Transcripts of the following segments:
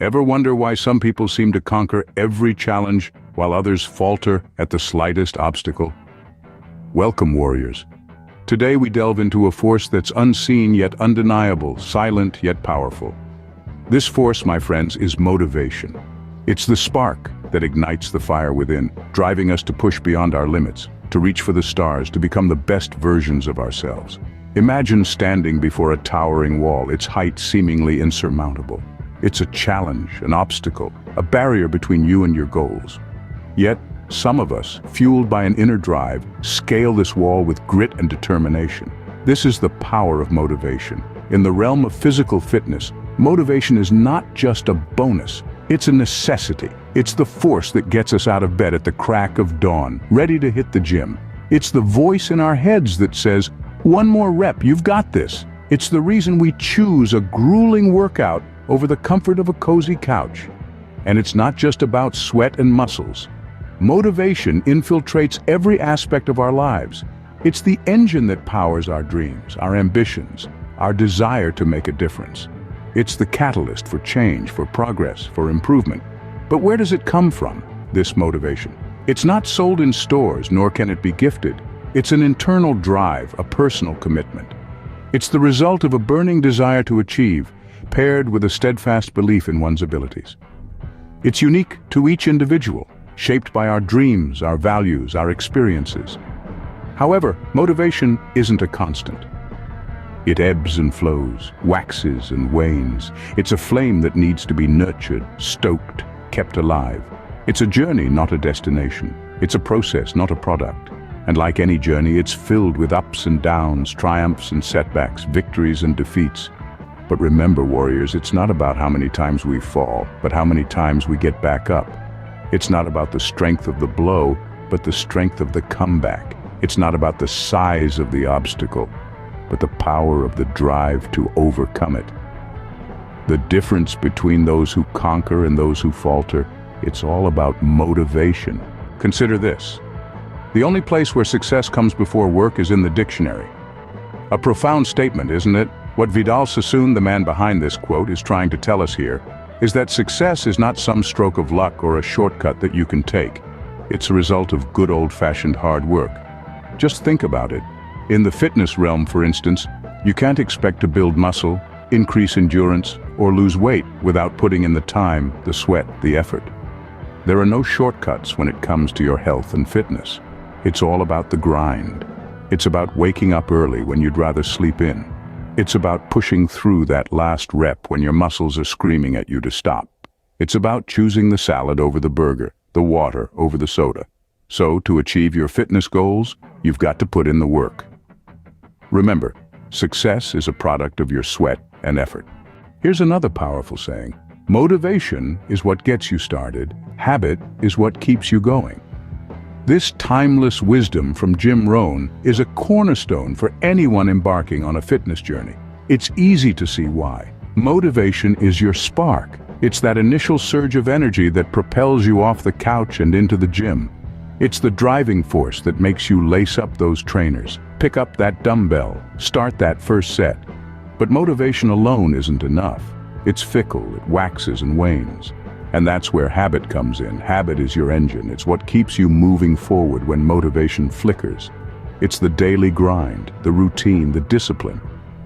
Ever wonder why some people seem to conquer every challenge while others falter at the slightest obstacle? Welcome, warriors. Today we delve into a force that's unseen yet undeniable, silent yet powerful. This force, my friends, is motivation. It's the spark that ignites the fire within, driving us to push beyond our limits, to reach for the stars, to become the best versions of ourselves. Imagine standing before a towering wall, its height seemingly insurmountable. It's a challenge, an obstacle, a barrier between you and your goals. Yet, some of us, fueled by an inner drive, scale this wall with grit and determination. This is the power of motivation. In the realm of physical fitness, motivation is not just a bonus, it's a necessity. It's the force that gets us out of bed at the crack of dawn, ready to hit the gym. It's the voice in our heads that says, "One more rep, you've got this." It's the reason we choose a grueling workout over the comfort of a cozy couch. And it's not just about sweat and muscles. Motivation infiltrates every aspect of our lives. It's the engine that powers our dreams, our ambitions, our desire to make a difference. It's the catalyst for change, for progress, for improvement. But where does it come from, this motivation? It's not sold in stores, nor can it be gifted. It's an internal drive, a personal commitment. It's the result of a burning desire to achieve, paired with a steadfast belief in one's abilities. It's unique to each individual, shaped by our dreams, our values, our experiences. However, motivation isn't a constant. It ebbs and flows, waxes and wanes. It's a flame that needs to be nurtured, stoked, kept alive. It's a journey, not a destination. It's a process, not a product. And like any journey, it's filled with ups and downs, triumphs and setbacks, victories and defeats. But remember, warriors, it's not about how many times we fall, but how many times we get back up. It's not about the strength of the blow, but the strength of the comeback. It's not about the size of the obstacle, but the power of the drive to overcome it. The difference between those who conquer and those who falter, it's all about motivation. Consider this. The only place where success comes before work is in the dictionary. A profound statement, isn't it? What Vidal Sassoon, the man behind this quote, is trying to tell us here is that success is not some stroke of luck or a shortcut that you can take. It's a result of good old-fashioned hard work. Just think about it. In the fitness realm, for instance, you can't expect to build muscle, increase endurance, or lose weight without putting in the time, the sweat, the effort. There are no shortcuts when it comes to your health and fitness. It's all about the grind. It's about waking up early when you'd rather sleep in. It's about pushing through that last rep when your muscles are screaming at you to stop. It's about choosing the salad over the burger, the water over the soda. So, to achieve your fitness goals, you've got to put in the work. Remember, success is a product of your sweat and effort. Here's another powerful saying. Motivation is what gets you started. Habit is what keeps you going. This timeless wisdom from Rohn is a cornerstone for anyone embarking on a fitness journey. It's easy to see why. Motivation is your spark. It's that initial surge of energy that propels you off the couch and into the gym. It's the driving force that makes you lace up those trainers, pick up that dumbbell, start that first set. But motivation alone isn't enough. It's fickle, it waxes and wanes. And that's where habit comes in. Habit is your engine. It's what keeps you moving forward when motivation flickers. It's the daily grind, the routine, the discipline.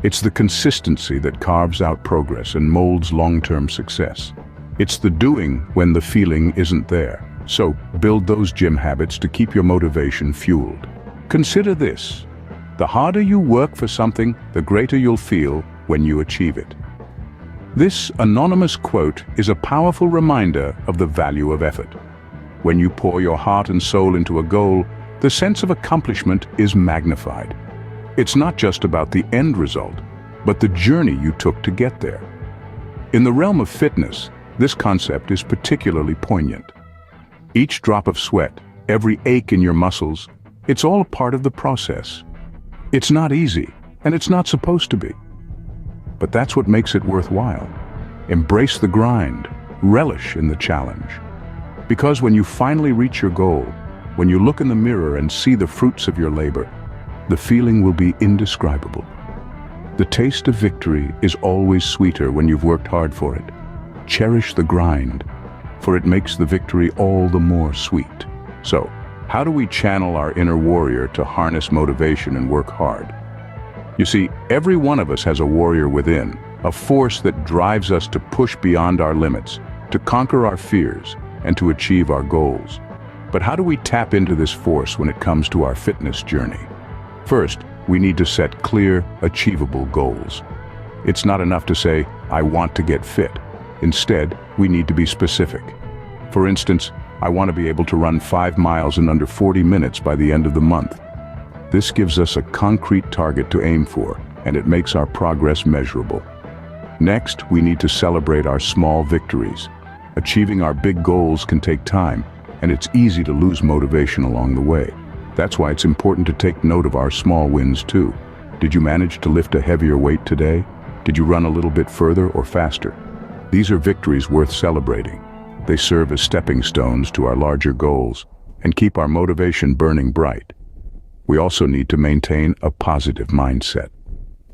It's the consistency that carves out progress and molds long-term success. It's the doing when the feeling isn't there. So, build those gym habits to keep your motivation fueled. Consider this. The harder you work for something, the greater you'll feel when you achieve it. This anonymous quote is a powerful reminder of the value of effort. When you pour your heart and soul into a goal, the sense of accomplishment is magnified. It's not just about the end result, but the journey you took to get there. In the realm of fitness, this concept is particularly poignant. Each drop of sweat, every ache in your muscles, it's all part of the process. It's not easy, and it's not supposed to be. But that's what makes it worthwhile. Embrace the grind, relish in the challenge. Because when you finally reach your goal, when you look in the mirror and see the fruits of your labor, the feeling will be indescribable. The taste of victory is always sweeter when you've worked hard for it. Cherish the grind, for it makes the victory all the more sweet. So, how do we channel our inner warrior to harness motivation and work hard? You see, every one of us has a warrior within, a force that drives us to push beyond our limits, to conquer our fears, and to achieve our goals. But how do we tap into this force when it comes to our fitness journey? First, we need to set clear, achievable goals. It's not enough to say, "I want to get fit." Instead, we need to be specific. For instance, I want to be able to run 5 miles in under 40 minutes by the end of the month. This gives us a concrete target to aim for, and it makes our progress measurable. Next, we need to celebrate our small victories. Achieving our big goals can take time, and it's easy to lose motivation along the way. That's why it's important to take note of our small wins too. Did you manage to lift a heavier weight today? Did you run a little bit further or faster? These are victories worth celebrating. They serve as stepping stones to our larger goals and keep our motivation burning bright. We also need to maintain a positive mindset.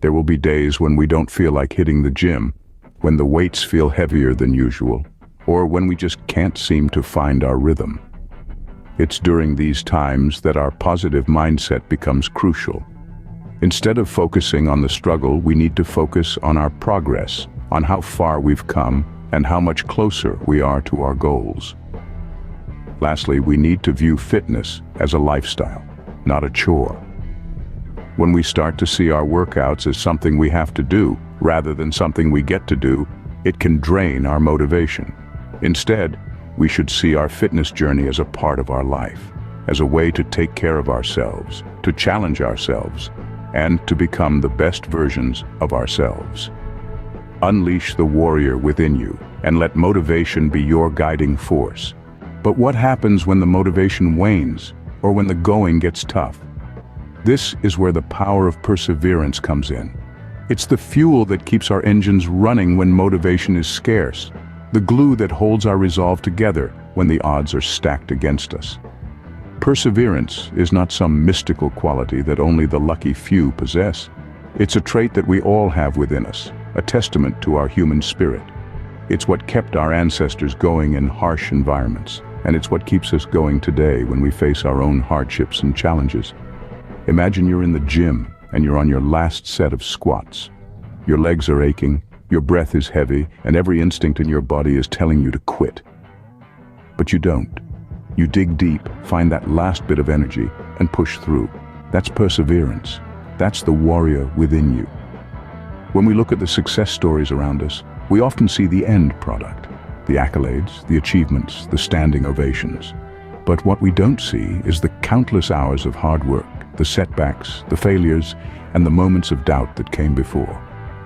There will be days when we don't feel like hitting the gym, when the weights feel heavier than usual, or when we just can't seem to find our rhythm. It's during these times that our positive mindset becomes crucial. Instead of focusing on the struggle, we need to focus on our progress, on how far we've come, and how much closer we are to our goals. Lastly, we need to view fitness as a lifestyle, not a chore. When we start to see our workouts as something we have to do, rather than something we get to do, it can drain our motivation. Instead, we should see our fitness journey as a part of our life, as a way to take care of ourselves, to challenge ourselves, and to become the best versions of ourselves. Unleash the warrior within you, and let motivation be your guiding force. But what happens when the motivation wanes, or when the going gets tough? This is where the power of perseverance comes in. It's the fuel that keeps our engines running when motivation is scarce, the glue that holds our resolve together when the odds are stacked against us. Perseverance is not some mystical quality that only the lucky few possess. It's a trait that we all have within us, a testament to our human spirit. It's what kept our ancestors going in harsh environments, and it's what keeps us going today when we face our own hardships and challenges. Imagine you're in the gym and you're on your last set of squats. Your legs are aching, your breath is heavy, and every instinct in your body is telling you to quit. But you don't. You dig deep, find that last bit of energy, and push through. That's perseverance. That's the warrior within you. When we look at the success stories around us, we often see the end product, the accolades, the achievements, the standing ovations. But what we don't see is the countless hours of hard work, the setbacks, the failures, and the moments of doubt that came before.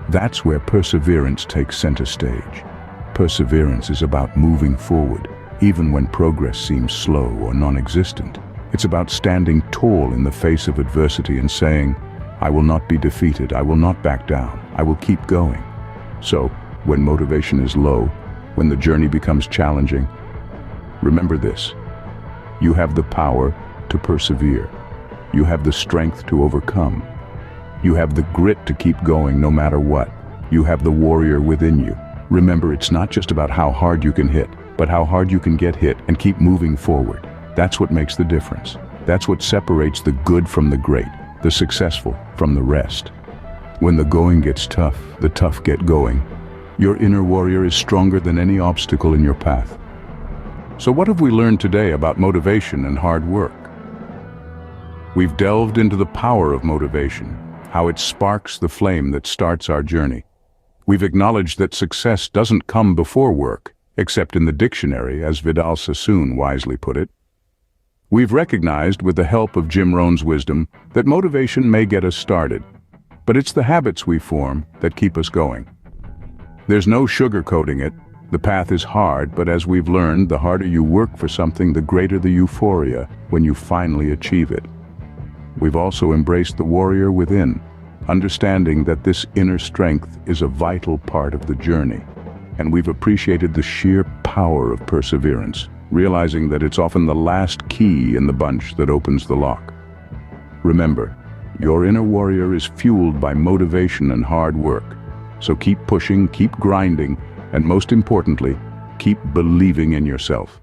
That's where perseverance takes center stage. Perseverance is about moving forward, even when progress seems slow or non-existent. It's about standing tall in the face of adversity and saying, "I will not be defeated, I will not back down, I will keep going." So, when motivation is low, when the journey becomes challenging, remember this: you have the power to persevere. You have the strength to overcome. You have the grit to keep going no matter what. You have the warrior within you. Remember, it's not just about how hard you can hit, but how hard you can get hit and keep moving forward. That's what makes the difference. That's what separates the good from the great, the successful from the rest. When the going gets tough, the tough get going. Your inner warrior is stronger than any obstacle in your path. So what have we learned today about motivation and hard work? We've delved into the power of motivation, how it sparks the flame that starts our journey. We've acknowledged that success doesn't come before work, except in the dictionary, as Vidal Sassoon wisely put it. We've recognized, with the help of Jim Rohn's wisdom, that motivation may get us started, but it's the habits we form that keep us going. There's no sugarcoating it. The path is hard, but as we've learned, the harder you work for something, the greater the euphoria when you finally achieve it. We've also embraced the warrior within, understanding that this inner strength is a vital part of the journey. And we've appreciated the sheer power of perseverance, realizing that it's often the last key in the bunch that opens the lock. Remember, your inner warrior is fueled by motivation and hard work. So keep pushing, keep grinding, And most importantly, keep believing in yourself.